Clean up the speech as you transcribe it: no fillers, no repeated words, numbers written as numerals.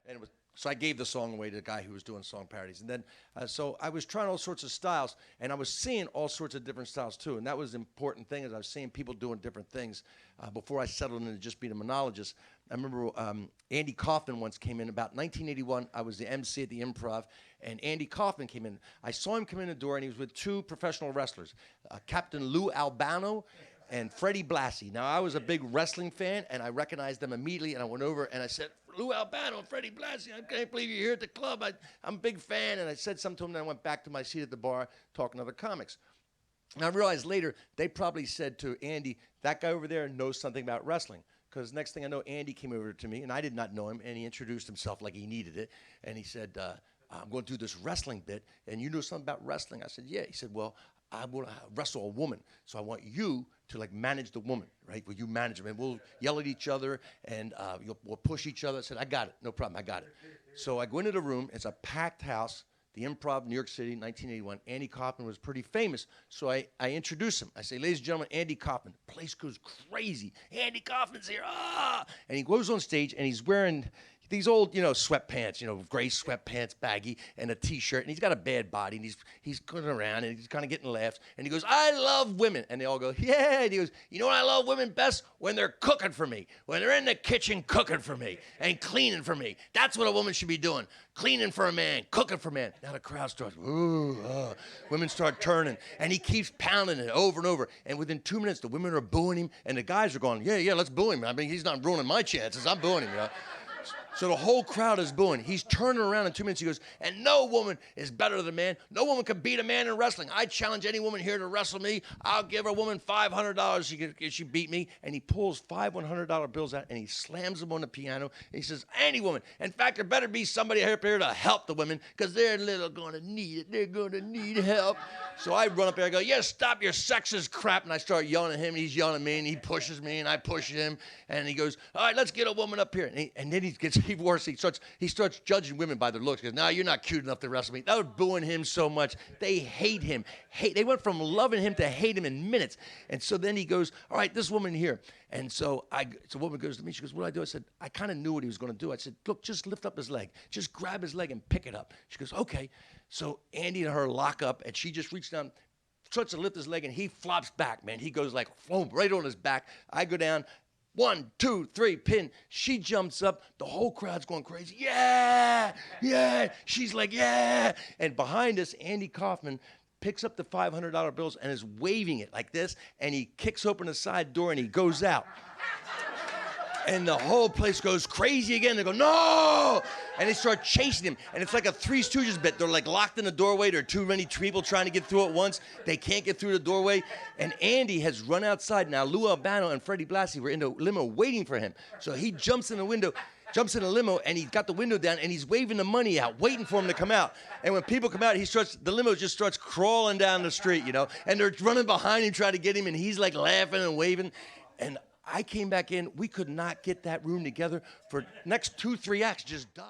And so I gave the song away to the guy who was doing song parodies. And then, so I was trying all sorts of styles, and I was seeing all sorts of different styles too. And that was the important thing, is I was seeing people doing different things before I settled into just being a monologist. I remember Andy Kaufman once came in about 1981. I was the MC at the Improv, and Andy Kaufman came in. I saw him come in the door, and he was with two professional wrestlers, Captain Lou Albano and Freddie Blassie. Now, I was a big wrestling fan, and I recognized them immediately, and I went over and I said, Lou Albano and Freddie Blassie, I can't believe you're here at the club. I'm a big fan. And I said something to him, and I went back to my seat at the bar talking to other comics. And I realized later, they probably said to Andy, that guy over there knows something about wrestling. Because next thing I know, Andy came over to me, and I did not know him, and he introduced himself like he needed it. And he said, I'm going to do this wrestling bit, and you know something about wrestling? I said, yeah. He said, well, I want to wrestle a woman, so I want you to like manage the woman, right? Will you manage them? And we'll yell at each other, and we'll push each other. I said, I got it, no problem, I got it. So I go into the room. It's a packed house, the Improv, New York City, 1981. Andy Kaufman was pretty famous, so I introduce him. I say, ladies and gentlemen, Andy Kaufman. The place goes crazy. Andy Kaufman's here, ah! And he goes on stage, and he's wearing these old, sweatpants, gray sweatpants, baggy, and a T-shirt, and he's got a bad body, and he's going around, and he's kind of getting laughs, and he goes, I love women, and they all go, yeah, and he goes, you know what I love women best? When they're cooking for me, when they're in the kitchen cooking for me, and cleaning for me. That's what a woman should be doing, cleaning for a man, cooking for a man. Now the crowd starts, ooh, women start turning, and he keeps pounding it over and over, and within 2 minutes, the women are booing him, and the guys are going, yeah, let's boo him. I mean, he's not ruining my chances, I'm booing him, So the whole crowd is booing. He's turning around in 2 minutes. He goes, and no woman is better than a man. No woman can beat a man in wrestling. I challenge any woman here to wrestle me. I'll give a woman $500 if she beat me. And he pulls five $100 bills out, and he slams them on the piano. And he says, any woman. In fact, there better be somebody up here to help the women, because they're little going to need it. They're going to need help. So I run up there. I go, yes, stop your sexist crap. And I start yelling at him, and he's yelling at me, and he pushes me, and I push him. And he goes, all right, let's get a woman up here. And then he gets even worse. He starts judging women by their looks. He goes, no, you're not cute enough to wrestle me. They were booing him so much. They hate him. They went from loving him to hate him in minutes. And so then he goes, all right, this woman here. And so a woman goes to me. She goes, what do I do? I said, I kind of knew what he was going to do. I said, look, just lift up his leg. Just grab his leg and pick it up. She goes, okay. So Andy and her lock up, and she just reached down, starts to lift his leg, and he flops back, man. He goes like, boom, right on his back. I go down. 1, 2, 3, pin. She jumps up. The whole crowd's going crazy. Yeah, yeah. She's like, yeah. And behind us, Andy Kaufman picks up the $500 bills and is waving it like this, and he kicks open the side door, and he goes out. And the whole place goes crazy again. They go, no! And they start chasing him. And it's like a Three Stooges bit. They're like locked in the doorway. There are too many people trying to get through at once. They can't get through the doorway. And Andy has run outside. Now, Lou Albano and Freddie Blassie were in the limo waiting for him. So he jumps in the window, jumps in the limo, and he's got the window down, and he's waving the money out, waiting for him to come out. And when people come out, the limo just starts crawling down the street, And they're running behind him, trying to get him, and he's like laughing and waving. And I came back in. We could not get that room together for next 2, 3 acts. Just died.